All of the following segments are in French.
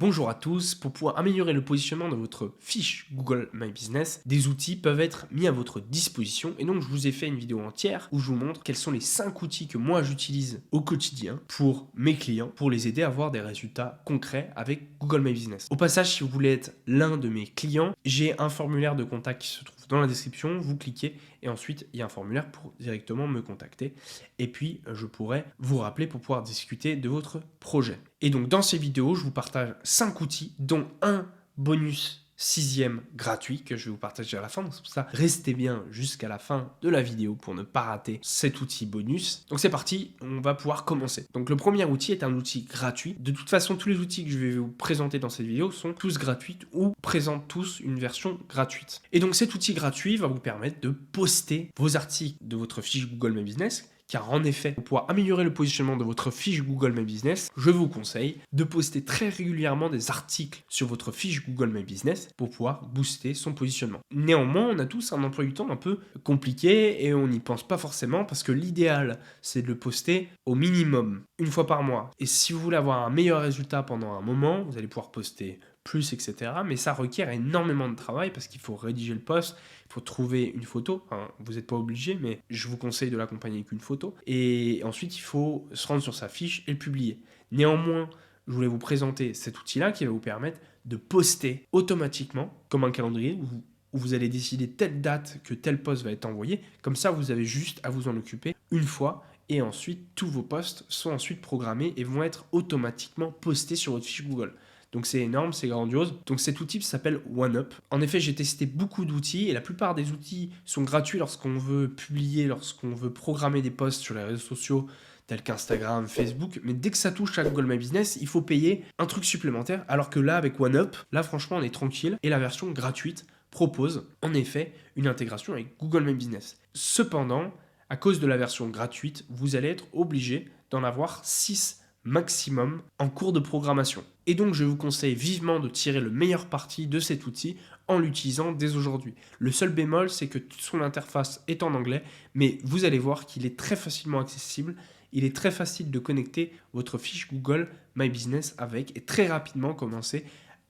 Bonjour à tous, pour pouvoir améliorer le positionnement de votre fiche Google My Business, des outils peuvent être mis à votre disposition et donc je vous ai fait une vidéo entière où je vous montre quels sont les 5 outils que moi j'utilise au quotidien pour mes clients, pour les aider à avoir des résultats concrets avec Google My Business. Au passage, si vous voulez être l'un de mes clients, j'ai un formulaire de contact qui se trouve dans la description, vous cliquez et ensuite il y a un formulaire pour directement me contacter et puis je pourrai vous rappeler pour pouvoir discuter de votre projet. Et donc dans ces vidéos, je vous partage 5 outils dont un bonus 6e gratuit que je vais vous partager à la fin. Donc c'est pour ça, restez bien jusqu'à la fin de la vidéo pour ne pas rater cet outil bonus. Donc c'est parti, on va pouvoir commencer. Donc le premier outil est un outil gratuit. De toute façon, tous les outils que je vais vous présenter dans cette vidéo sont tous gratuits ou présentent tous une version gratuite. Et donc cet outil gratuit va vous permettre de poster vos articles de votre fiche Google My Business. Car en effet, pour pouvoir améliorer le positionnement de votre fiche Google My Business, je vous conseille de poster très régulièrement des articles sur votre fiche Google My Business pour pouvoir booster son positionnement. Néanmoins, on a tous un emploi du temps un peu compliqué et on n'y pense pas forcément parce que l'idéal, c'est de le poster au minimum, une fois par mois. Et si vous voulez avoir un meilleur résultat pendant un moment, vous allez pouvoir poster plus, etc. Mais ça requiert énormément de travail parce qu'il faut rédiger le post, il faut trouver une photo. Enfin, vous n'êtes pas obligé, mais je vous conseille de l'accompagner avec une photo. Et ensuite, il faut se rendre sur sa fiche et le publier. Néanmoins, je voulais vous présenter cet outil-là qui va vous permettre de poster automatiquement, comme un calendrier, où vous allez décider telle date que tel post va être envoyé. Comme ça, vous avez juste à vous en occuper une fois. Et ensuite, tous vos posts sont ensuite programmés et vont être automatiquement postés sur votre fiche Google. Donc c'est énorme, c'est grandiose. Donc cet outil s'appelle OneUp. En effet, j'ai testé beaucoup d'outils et la plupart des outils sont gratuits lorsqu'on veut publier, lorsqu'on veut programmer des posts sur les réseaux sociaux tels qu'Instagram, Facebook. Mais dès que ça touche à Google My Business, il faut payer un truc supplémentaire. Alors que là, avec OneUp, là franchement, on est tranquille. Et la version gratuite propose en effet une intégration avec Google My Business. Cependant, à cause de la version gratuite, vous allez être obligé d'en avoir 6 maximum en cours de programmation. Et donc je vous conseille vivement de tirer le meilleur parti de cet outil en l'utilisant dès aujourd'hui. Le seul bémol, c'est que toute son interface est en anglais, mais vous allez voir qu'il est très facilement accessible. Il est très facile de connecter votre fiche Google My Business avec et très rapidement commencer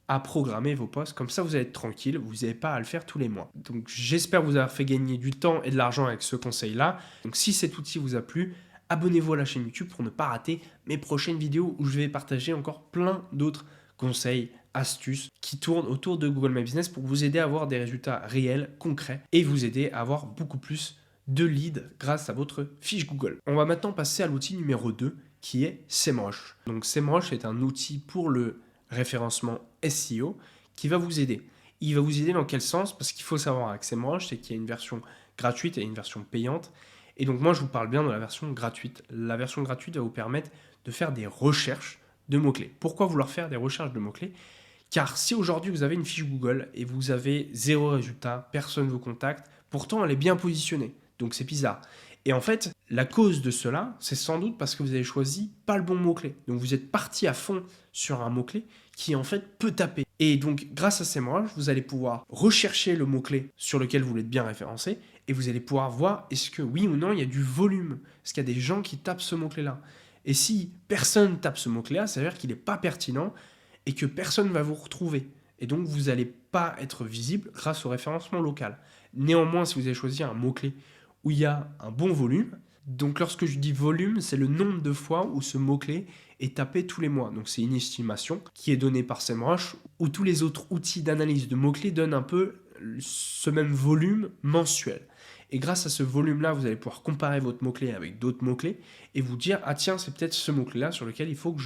à programmer vos posts. Comme ça, vous allez être tranquille, vous n'avez pas à le faire tous les mois. Donc j'espère vous avoir fait gagner du temps et de l'argent avec ce conseil-là. Donc si cet outil vous a plu, abonnez-vous à la chaîne YouTube pour ne pas rater mes prochaines vidéos où je vais partager encore plein d'autres conseils, astuces qui tournent autour de Google My Business pour vous aider à avoir des résultats réels, concrets et vous aider à avoir beaucoup plus de leads grâce à votre fiche Google. On va maintenant passer à l'outil numéro 2 qui est SEMrush. Donc SEMrush est un outil pour le référencement SEO qui va vous aider. Il va vous aider dans quel sens? Parce qu'il faut savoir avec SEMrush, c'est qu'il y a une version gratuite et une version payante. Et donc moi, je vous parle bien de la version gratuite. La version gratuite va vous permettre de faire des recherches de mots-clés. Pourquoi vouloir faire des recherches de mots-clés? Car si aujourd'hui vous avez une fiche Google et vous avez 0 résultat, personne ne vous contacte, pourtant elle est bien positionnée. Donc c'est bizarre. Et en fait, la cause de cela, c'est sans doute parce que vous avez choisi pas le bon mot-clé. Donc vous êtes parti à fond sur un mot-clé qui en fait peut taper. Et donc grâce à SEMrush, vous allez pouvoir rechercher le mot-clé sur lequel vous voulez être bien référencé et vous allez pouvoir voir est-ce que oui ou non il y a du volume. Est-ce qu'il y a des gens qui tapent ce mot-clé-là? Et si personne tape ce mot-clé-là, ça veut dire qu'il n'est pas pertinent et que personne ne va vous retrouver. Et donc vous n'allez pas être visible grâce au référencement local. Néanmoins, si vous avez choisi un mot-clé où il y a un bon volume, donc lorsque je dis volume, c'est le nombre de fois où ce mot-clé est tapé tous les mois. Donc c'est une estimation qui est donnée par SEMrush, où tous les autres outils d'analyse de mots-clés donnent un peu ce même volume mensuel. Et grâce à ce volume-là, vous allez pouvoir comparer votre mot-clé avec d'autres mots-clés et vous dire, ah tiens, c'est peut-être ce mot-clé-là sur lequel il faut que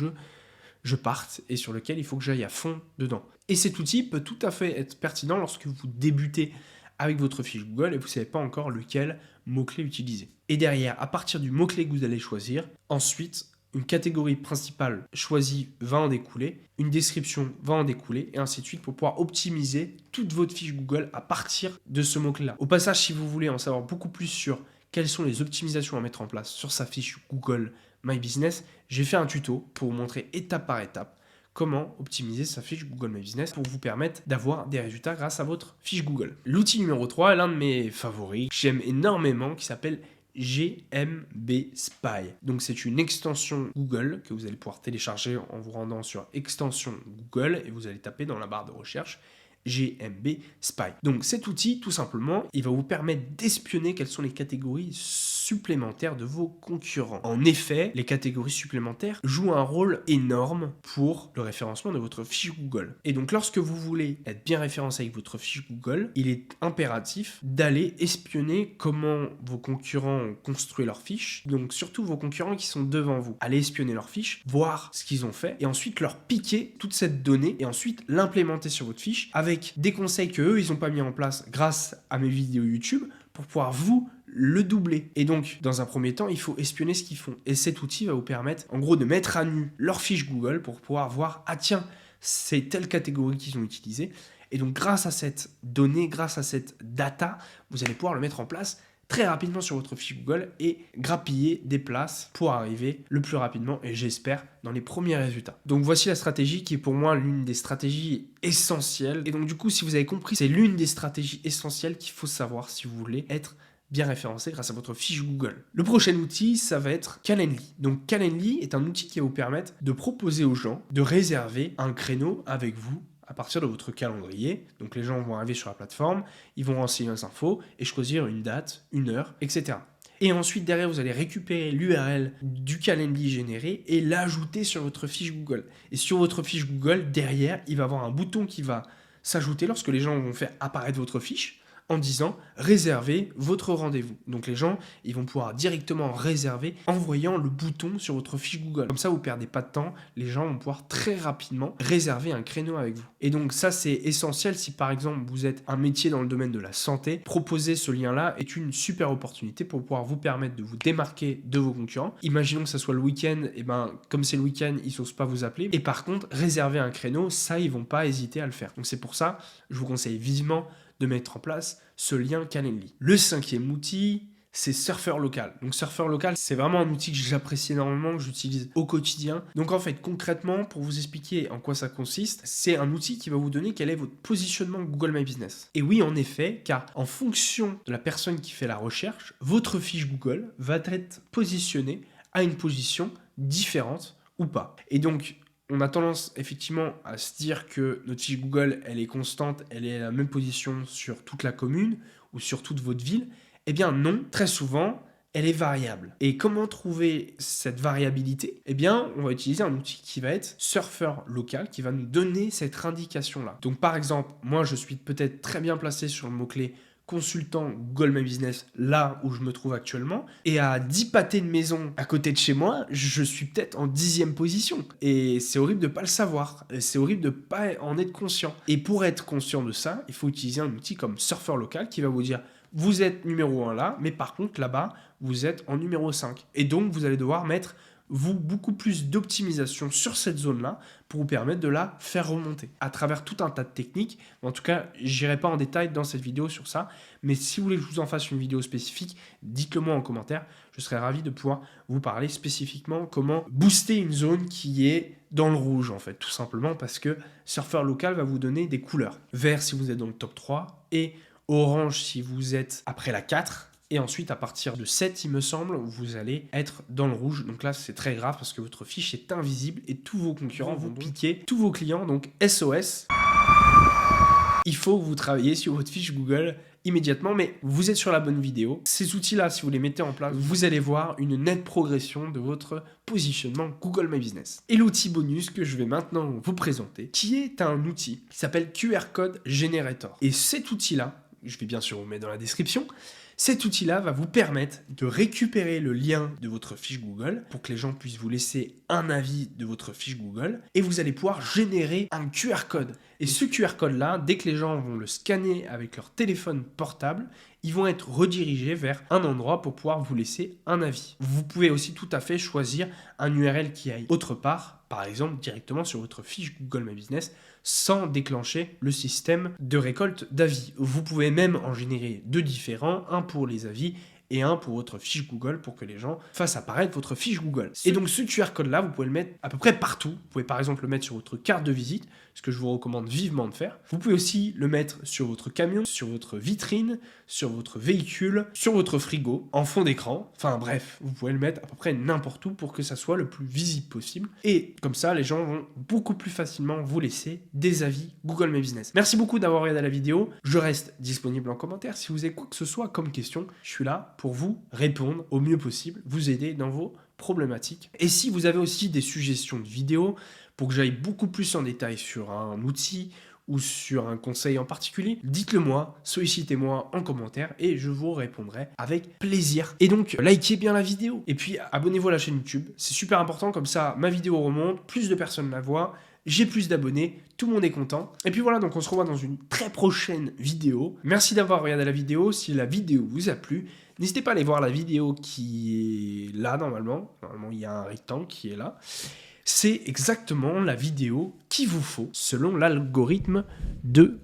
je parte et sur lequel il faut que j'aille à fond dedans. Et cet outil peut tout à fait être pertinent lorsque vous débutez avec votre fiche Google et vous ne savez pas encore lequel mot-clé utiliser. Et derrière, à partir du mot-clé que vous allez choisir, ensuite, une catégorie principale choisie va en découler, une description va en découler, et ainsi de suite pour pouvoir optimiser toute votre fiche Google à partir de ce mot-clé-là. Au passage, si vous voulez en savoir beaucoup plus sur quelles sont les optimisations à mettre en place sur sa fiche Google My Business, j'ai fait un tuto pour vous montrer étape par étape comment optimiser sa fiche Google My Business pour vous permettre d'avoir des résultats grâce à votre fiche Google. L'outil numéro 3 est l'un de mes favoris, que j'aime énormément, qui s'appelle GMB Spy. Donc c'est une extension Google que vous allez pouvoir télécharger en vous rendant sur extension Google et vous allez taper dans la barre de recherche GMB Spy. Donc cet outil, tout simplement, il va vous permettre d'espionner quelles sont les catégories supplémentaires de vos concurrents. En effet, les catégories supplémentaires jouent un rôle énorme pour le référencement de votre fiche Google. Et donc lorsque vous voulez être bien référencé avec votre fiche Google, il est impératif d'aller espionner comment vos concurrents ont construit leurs fiches, donc surtout vos concurrents qui sont devant vous. Allez espionner leurs fiches, voir ce qu'ils ont fait et ensuite leur piquer toute cette donnée et ensuite l'implémenter sur votre fiche avec des conseils que eux ils n'ont pas mis en place grâce à mes vidéos YouTube pour pouvoir vous le doubler. Et donc, dans un premier temps, il faut espionner ce qu'ils font. Et cet outil va vous permettre, en gros, de mettre à nu leur fiche Google pour pouvoir voir, ah tiens, c'est telle catégorie qu'ils ont utilisée. Et donc, grâce à cette donnée, grâce à cette data, vous allez pouvoir le mettre en place très rapidement sur votre fiche Google et grappiller des places pour arriver le plus rapidement et j'espère dans les premiers résultats. Donc voici la stratégie qui est pour moi l'une des stratégies essentielles. Et donc du coup, si vous avez compris, c'est l'une des stratégies essentielles qu'il faut savoir si vous voulez être bien référencé grâce à votre fiche Google. Le prochain outil, ça va être Calendly. Donc Calendly est un outil qui va vous permettre de proposer aux gens de réserver un créneau avec vous à partir de votre calendrier. Donc les gens vont arriver sur la plateforme, ils vont renseigner les infos et choisir une date, une heure, etc. Et ensuite, derrière, vous allez récupérer l'URL du Calendly généré et l'ajouter sur votre fiche Google. Et sur votre fiche Google, derrière, il va y avoir un bouton qui va s'ajouter lorsque les gens vont faire apparaître votre fiche en disant « Réservez votre rendez-vous ». Donc les gens, ils vont pouvoir directement réserver en voyant le bouton sur votre fiche Google. Comme ça, vous ne perdez pas de temps, les gens vont pouvoir très rapidement réserver un créneau avec vous. Et donc ça, c'est essentiel si par exemple, vous êtes un métier dans le domaine de la santé, proposer ce lien-là est une super opportunité pour pouvoir vous permettre de vous démarquer de vos concurrents. Imaginons que ça soit le week-end, et ben comme c'est le week-end, ils n'osent pas vous appeler. Et par contre, réserver un créneau, ça, ils ne vont pas hésiter à le faire. Donc c'est pour ça, je vous conseille vivement de mettre en place ce lien Calendly. Le cinquième outil, c'est Surfer Local. Donc Surfer Local, c'est vraiment un outil que j'apprécie énormément, que j'utilise au quotidien. Donc en fait, concrètement, pour vous expliquer en quoi ça consiste, c'est un outil qui va vous donner quel est votre positionnement Google My Business. Et oui, en effet, car en fonction de la personne qui fait la recherche, votre fiche Google va être positionnée à une position différente ou pas. Et donc, on a tendance effectivement à se dire que notre fiche Google, elle est constante, elle est à la même position sur toute la commune ou sur toute votre ville. Eh bien non, très souvent, elle est variable. Et comment trouver cette variabilité? Eh bien, on va utiliser un outil qui va être Surfer Local, qui va nous donner cette indication-là. Donc par exemple, moi je suis peut-être très bien placé sur le mot-clé consultant Google My Business là où je me trouve actuellement et à 10 pâtés de maison à côté de chez moi, je suis peut-être en 10e position et c'est horrible de pas le savoir, c'est horrible de pas en être conscient. Et pour être conscient de ça, il faut utiliser un outil comme Surfer Local qui va vous dire vous êtes numéro 1 là, mais par contre là-bas, vous êtes en numéro 5. Et donc vous allez devoir mettre beaucoup plus d'optimisation sur cette zone-là pour vous permettre de la faire remonter à travers tout un tas de techniques. En tout cas, je n'irai pas en détail dans cette vidéo sur ça, mais si vous voulez que je vous en fasse une vidéo spécifique, dites-le moi en commentaire. Je serais ravi de pouvoir vous parler spécifiquement comment booster une zone qui est dans le rouge, en fait, tout simplement parce que Surfer Local va vous donner des couleurs. Vert si vous êtes dans le top 3 et orange si vous êtes après la 4. Et ensuite, à partir de 7, il me semble, vous allez être dans le rouge. Donc là, c'est très grave parce que votre fiche est invisible et tous vos concurrents vont piquer tous vos clients. Donc SOS, il faut que vous travailliez sur votre fiche Google immédiatement, mais vous êtes sur la bonne vidéo. Ces outils-là, si vous les mettez en place, vous allez voir une nette progression de votre positionnement Google My Business. Et l'outil bonus que je vais maintenant vous présenter, qui est un outil qui s'appelle QR Code Generator. Et cet outil-là, je vais bien sûr vous mettre dans la description, cet outil-là va vous permettre de récupérer le lien de votre fiche Google pour que les gens puissent vous laisser un avis de votre fiche Google et vous allez pouvoir générer un QR code. Et ce QR code-là, dès que les gens vont le scanner avec leur téléphone portable, ils vont être redirigés vers un endroit pour pouvoir vous laisser un avis. Vous pouvez aussi tout à fait choisir un URL qui aille autre part, par exemple directement sur votre fiche Google My Business, sans déclencher le système de récolte d'avis. Vous pouvez même en générer deux différents, un pour les avis et un pour votre fiche Google pour que les gens fassent apparaître votre fiche Google. Et donc ce QR code là, vous pouvez le mettre à peu près partout. Vous pouvez par exemple le mettre sur votre carte de visite, ce que je vous recommande vivement de faire. Vous pouvez aussi le mettre sur votre camion, sur votre vitrine, sur votre véhicule, sur votre frigo, en fond d'écran. Enfin bref, vous pouvez le mettre à peu près n'importe où pour que ça soit le plus visible possible. Et comme ça, les gens vont beaucoup plus facilement vous laisser des avis Google My Business. Merci beaucoup d'avoir regardé la vidéo. Je reste disponible en commentaire. Si vous avez quoi que ce soit comme question, je suis là pour vous répondre au mieux possible, vous aider dans vos problématiques. Et si vous avez aussi des suggestions de vidéos pour que j'aille beaucoup plus en détail sur un outil ou sur un conseil en particulier, dites-le moi, sollicitez-moi en commentaire et je vous répondrai avec plaisir. Et donc, likez bien la vidéo et puis abonnez-vous à la chaîne YouTube, c'est super important, comme ça ma vidéo remonte, plus de personnes la voient, j'ai plus d'abonnés, tout le monde est content. Et puis voilà, donc on se revoit dans une très prochaine vidéo. Merci d'avoir regardé la vidéo, si la vidéo vous a plu, n'hésitez pas à aller voir la vidéo qui est là normalement, il y a un rectangle qui est là. C'est exactement la vidéo qu'il vous faut selon l'algorithme de